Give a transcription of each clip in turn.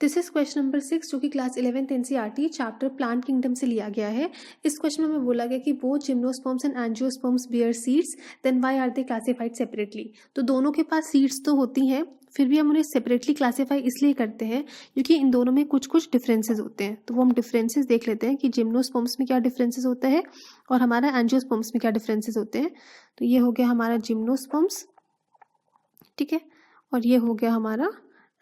This is question number 6 जो कि class 11th NCERT chapter plant kingdom से लिया गया है। इस क्वेश्चन में हमें बोला गया कि both gymnosperms and angiosperms bear seeds, then why are they classified separately. तो दोनों के पास सीड्स तो होती हैं, फिर भी हम उन्हें सेपरेटली क्लासीफाई इसलिए करते हैं क्योंकि इन दोनों में कुछ कुछ डिफरेंसेस होते हैं। तो वो हम डिफरेंसेस देख लेते हैं कि जिम्नोस्पर्म्स में क्या डिफरेंसेस होते हैं और हमारा एंजियोस्पर्म्स में क्या डिफरेंसेस होते हैं। तो ये हो गया हमारा जिम्नोस्पर्म्स, ठीक है, और ये हो गया हमारा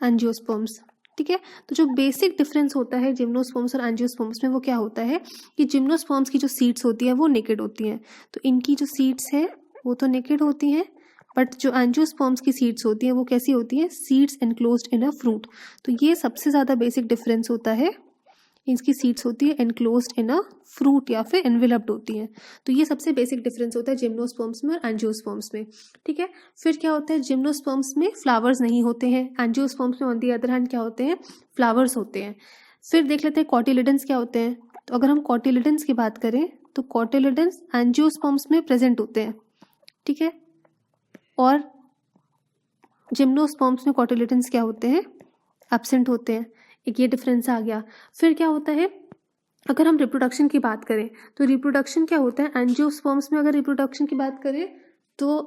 एंजियोस्पर्म्स, ठीक है। तो जो बेसिक डिफरेंस होता है जिम्नोस्पर्म्स और एंजियोस्पर्म्स में वो क्या होता है कि जिम्नोस्पर्म्स की जो सीड्स होती है वो नेकेड होती हैं, तो इनकी जो सीड्स है वो तो नेकेड होती हैं, बट जो एंजियोस्पर्म्स की सीड्स होती हैं वो कैसी होती हैं, seeds enclosed in a fruit. तो ये सबसे ज़्यादा बेसिक डिफरेंस होता है, इसकी सीड्स होती है एनक्लोज्ड इन अ फ्रूट या फिर एनवेलप्ड होती हैं। तो ये सबसे बेसिक डिफरेंस होता है जिम्नोस्पर्म्स में और एंजियोस्पर्म्स में, ठीक है। फिर क्या होता है, जिम्नोस्पर्म्स में फ्लावर्स नहीं होते हैं, एंजियोस्पर्म्स में ऑन दी अदर हैंड क्या होते हैं, फ्लावर्स होते हैं। फिर देख लेते हैं कॉटिलिडन्स क्या होते हैं। तो अगर हम कॉटिलिडन्स की बात करें तो कॉटिलिडन्स एंजियोस्पर्म्स में प्रेजेंट होते हैं, ठीक है, और जिम्नोस्पर्म्स में कॉटिलिडन्स क्या होते हैं, एब्सेंट होते हैं। एक ये डिफरेंस आ गया। फिर क्या होता है, अगर हम रिप्रोडक्शन की बात करें तो रिप्रोडक्शन क्या होता है, एंजियोस्पर्म्स में अगर रिप्रोडक्शन की बात करें तो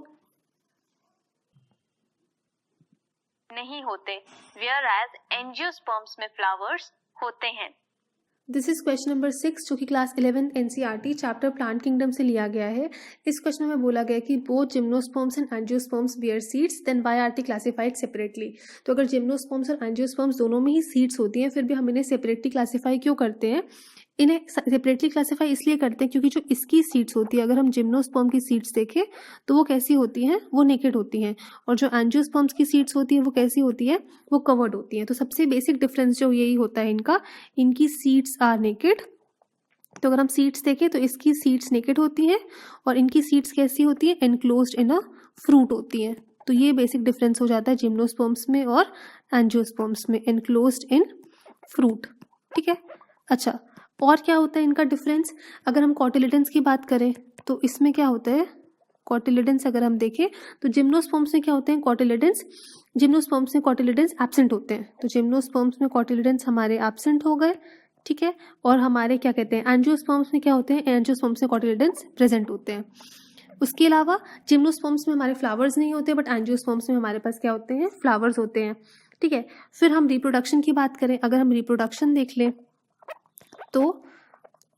नहीं होते, वेयर एज एंजियोस्पर्म्स में फ्लावर्स होते हैं। दिस इज क्वेश्चन नंबर 6 जो कि class 11th NCERT chapter plant kingdom से लिया गया है। इस क्वेश्चन में बोला गया कि both gymnosperms and angiosperms bear seeds, then why are they classified separately. तो अगर जिम्नोस्पर्म्स और एंजियोस्पर्म्स दोनों में ही सीड्स होती हैं फिर भी हम इन्हें सेपरेटली क्लासीफाई क्यों करते हैं, इन्हें सेपरेटली क्लासीफाई इसलिए करते हैं क्योंकि जो इसकी सीड्स होती है, अगर हम जिम्नोस्पर्म की सीड्स देखें तो वो कैसी होती हैं, वो नेकेड होती हैं, और जो एंजियोस्पर्म्स की सीड्स होती है वो कैसी होती है, वो कवर्ड होती हैं। तो सबसे बेसिक डिफरेंस जो यही होता है इनका, इनकी सीड्स आर नेकेड। तो अगर हम सीड्स देखें तो इसकी सीड्स नेकेड होती हैं और इनकी सीड्स कैसी होती है, एनक्लोज्ड इन अ फ्रूट होती हैं। तो ये बेसिक डिफरेंस हो जाता है जिम्नोस्पर्म्स में और एंजियोस्पर्म्स में, एनक्लोज्ड इन फ्रूट, ठीक है। अच्छा, और क्या होता है इनका डिफरेंस, अगर हम कॉटिलिडन्स की बात करें तो इसमें क्या होता है, कॉटिलिडन्स अगर हम देखें तो जिम्नोस्पर्म्स में क्या होते हैं, कॉटिलिडन्स, जिम्नोस्पर्म्स में कॉटिलिडन्स एब्सेंट होते हैं। तो जिम्नोस्पर्म्स में कॉटिलिडन्स हमारे एब्सेंट हो गए, ठीक है, और हमारे क्या कहते हैं, एंजियोस्पर्म्स में क्या होते हैं, एंजियोस्पर्म्स में कॉटिलिडन्स प्रेजेंट होते हैं। उसके अलावा जिम्नोस्पर्म्स में हमारे फ्लावर्स नहीं होते, बट एंजियोस्पर्म्स में हमारे पास क्या होते हैं, फ्लावर्स होते हैं, ठीक है। फिर हम रिप्रोडक्शन की बात करें, अगर हम रिप्रोडक्शन देख लें तो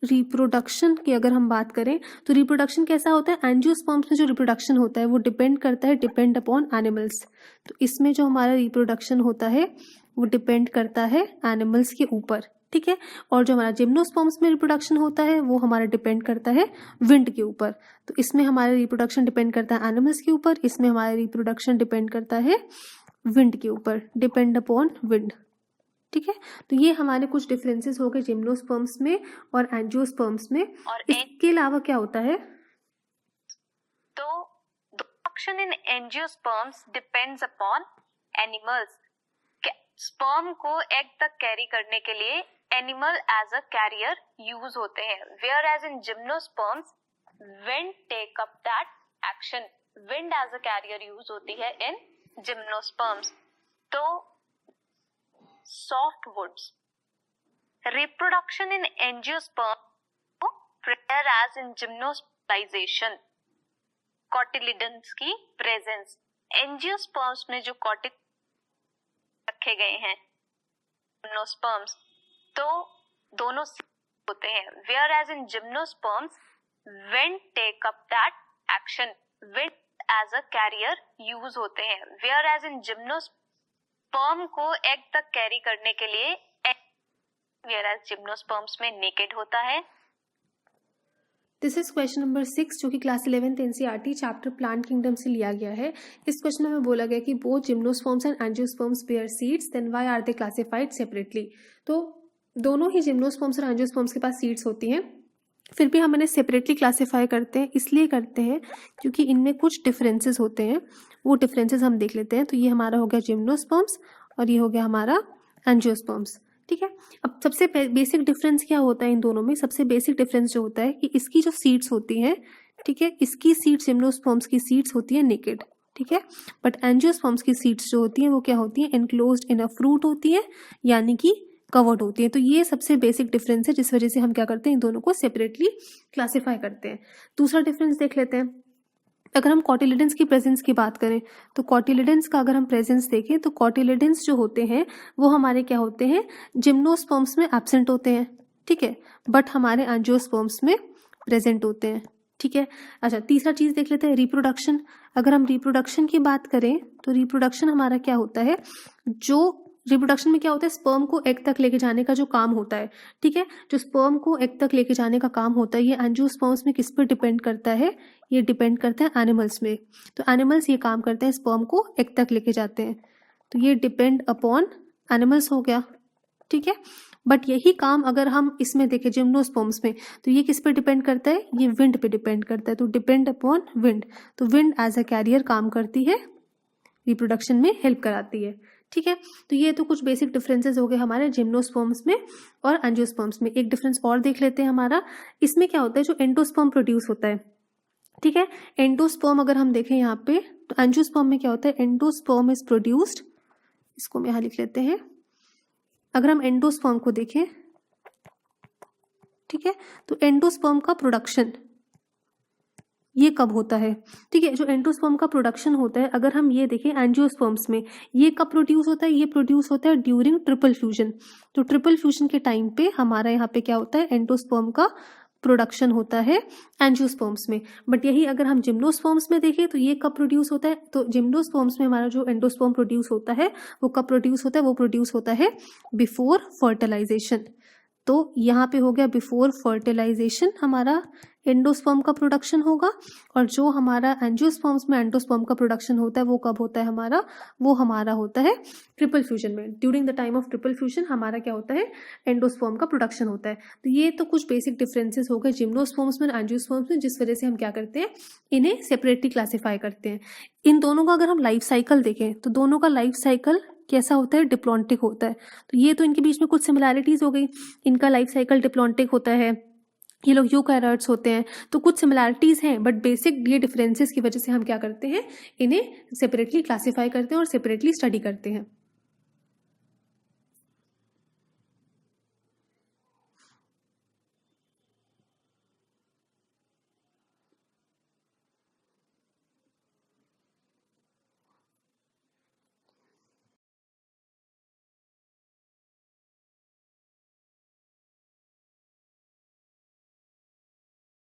रिप्रोडक्शन की अगर हम बात करें तो रिप्रोडक्शन कैसा होता है, एंजियोस्पर्म्स में जो रिप्रोडक्शन होता है वो डिपेंड करता है, डिपेंड अपॉन एनिमल्स। तो इसमें जो हमारा रिप्रोडक्शन होता है वो डिपेंड करता है एनिमल्स के ऊपर, ठीक है। और जो हमारा जिम्नोस्पर्म्स में रिप्रोडक्शन होता है वो हमारा डिपेंड करता है विंड के ऊपर। तो इसमें हमारा रिप्रोडक्शन डिपेंड करता है एनिमल्स के ऊपर, इसमें हमारा रिप्रोडक्शन डिपेंड करता है विंड के ऊपर, डिपेंड अपॉन विंड, ठीक है। तो ये हमारे कुछ डिफरेंसेस हो गए जिम्नोस्पर्म्स में और एंजियोस्पर्म्स में। और इसके अलावा क्या होता है, तो reproduction in angiosperms depends upon animals. Sperm को एग तक कैरी करने के लिए animal as a carrier use होते हैं, whereas in gymnosperms wind take up that action. Wind as a carrier use होती है इन जिम्नोस्पर्म्स। तो softwoods. Reproduction in angiosperm prayer as in gymnospermization. Cotyledons की presence. Angiosperms में जो cotyledons रखे गए हैं gymnosperms, तो दोनों होते हैं, whereas in gymnosperms wind take up that action. Wind as a carrier use होते हैं, whereas in gymnosperms स्पर्म को एग तक कैरी करने के लिए वेयरएज जिम्नोस्पर्म्स में नेकेड होता है। दिस इज क्वेश्चन नंबर 6 जो कि class 11th NCERT chapter plant kingdom से लिया गया है। इस क्वेश्चन में बोला गया कि both gymnosperms and angiosperms bear seeds, then why are they classified separately. तो दोनों ही जिम्नोस्पर्म्स और एंजियोस्पर्म्स के पास सीड्स होती हैं, फिर भी हम इन्हें सेपरेटली क्लासीफाई करते हैं, इसलिए करते हैं क्योंकि इनमें कुछ डिफरेंसेस होते हैं। वो डिफरेंसेस हम देख लेते हैं। तो ये हमारा हो गया जिम्नोस्पर्म्स और ये हो गया हमारा एंजियोस्पर्म्स, ठीक है। अब सबसे बेसिक डिफरेंस क्या होता है इन दोनों में, सबसे बेसिक डिफरेंस जो होता है कि इसकी जो सीड्स होती हैं, ठीक है, इसकी सीड्स जिम्नोस्पर्म्स की सीड्स होती है नेकेड, ठीक है। बट एंजियोस्पर्म्स की सीड्स जो होती हैं वो क्या होती हैं, एनक्लोज्ड इन अ फ्रूट होती है, यानी कि कवर्ड होती है। तो ये सबसे बेसिक डिफरेंस है जिस वजह से हम क्या करते हैं, इन दोनों को सेपरेटली क्लासीफाई करते हैं। दूसरा डिफरेंस देख लेते हैं। अगर हम कॉटिलिडेंस की प्रेजेंस की बात करें तो कॉटिलिडेंस का अगर हम प्रेजेंस देखें तो कॉटिलिडेंस जो होते हैं वो हमारे क्या होते हैं, जिम्नोस्पर्म्स में एब्सेंट होते हैं, ठीक है, बट हमारे एंजियोस्पर्म्स में प्रेजेंट होते हैं, ठीक है। अच्छा, तीसरा चीज देख लेते हैं, रिप्रोडक्शन। अगर हम रिप्रोडक्शन की बात करें तो रिप्रोडक्शन हमारा क्या होता है, जो रिप्रोडक्शन में क्या होता है, स्पर्म को एग तक लेके जाने का जो काम होता है, ठीक है, जो स्पर्म को एग तक लेके जाने का काम होता है, ये एंजियोस्पर्म्स में किस पर डिपेंड करता है, ये डिपेंड करता है एनिमल्स में। तो एनिमल्स ये काम करते हैं, स्पर्म को एग तक लेके जाते हैं, तो ये डिपेंड अपॉन एनिमल्स हो गया, ठीक है। बट यही काम अगर हम इसमें देखें जिम्नोस्पर्म्स में, तो ये किस पे डिपेंड करता है, ये विंड पे डिपेंड करता है, तो डिपेंड अपॉन विंड। तो विंड एज अ कैरियर काम करती है, रिप्रोडक्शन में हेल्प कराती है, ठीक है। तो ये तो कुछ बेसिक डिफरेंसेस हो गए हमारे जिम्नोस्पर्म्स में और एंजियोस्पर्म्स में। एक डिफरेंस और देख लेते हैं हमारा, इसमें क्या होता है, जो एंडोस्पर्म प्रोड्यूस होता है, ठीक है। एंडोस्पर्म अगर हम देखें यहाँ पे, तो एंजियोस्पर्म में क्या होता है, एंडोस्पर्म इज प्रोड्यूस्ड, इसको हम यहाँ लिख लेते हैं। अगर हम एंडोस्पर्म को देखें, ठीक है, तो एंडोस्पर्म का प्रोडक्शन ये कब होता है, ठीक है, जो एंडोस्पर्म का प्रोडक्शन होता है, अगर हम ये देखें एंजियोस्पर्म्स में, ये कब प्रोड्यूस होता है, ये प्रोड्यूस होता है ड्यूरिंग ट्रिपल फ्यूजन। तो ट्रिपल फ्यूजन के टाइम पे हमारा यहाँ पे क्या होता है, एंडोस्पर्म का प्रोडक्शन होता है एंजियोस्पर्म्स में। बट यही अगर हम जिम्नोस्पर्म्स में देखें तो ये कब प्रोड्यूस होता है, तो जिम्नोस्पर्म्स में हमारा जो एंडोस्पर्म प्रोड्यूस होता है वो कब प्रोड्यूस होता है, वो प्रोड्यूस होता है बिफोर फर्टिलाइजेशन। तो यहाँ पे हो गया बिफोर फर्टिलाइजेशन हमारा एंडोस्पर्म का प्रोडक्शन होगा, और जो हमारा एंजियोस्पर्म्स में एंडोस्पर्म का प्रोडक्शन होता है वो कब होता है हमारा, वो हमारा होता है ट्रिपल फ्यूजन में। During the time of triple fusion हमारा क्या होता है, एंडोस्पर्म का प्रोडक्शन होता है। तो ये तो कुछ बेसिक डिफरेंसेस हो गए जिम्नोस्पर्म्स में एंजियोस्पर्म्स में, जिस वजह से हम क्या करते हैं, इन्हें सेपरेटली क्लासीफाई करते हैं। इन दोनों का अगर हम लाइफ साइकिल देखें तो दोनों का लाइफ साइकिल कैसा होता है, डिप्लॉन्टिक होता है। तो ये तो इनके बीच में कुछ सिमिलैरिटीज हो गई, इनका लाइफ साइकिल डिप्लॉन्टिक होता है, ये लोग यूकैरियोट्स होते हैं, तो कुछ सिमिलैरिटीज हैं, बट बेसिक ये डिफरेंसेस की वजह से हम क्या करते हैं, इन्हें सेपरेटली क्लासीफाई करते हैं और सेपरेटली स्टडी करते हैं।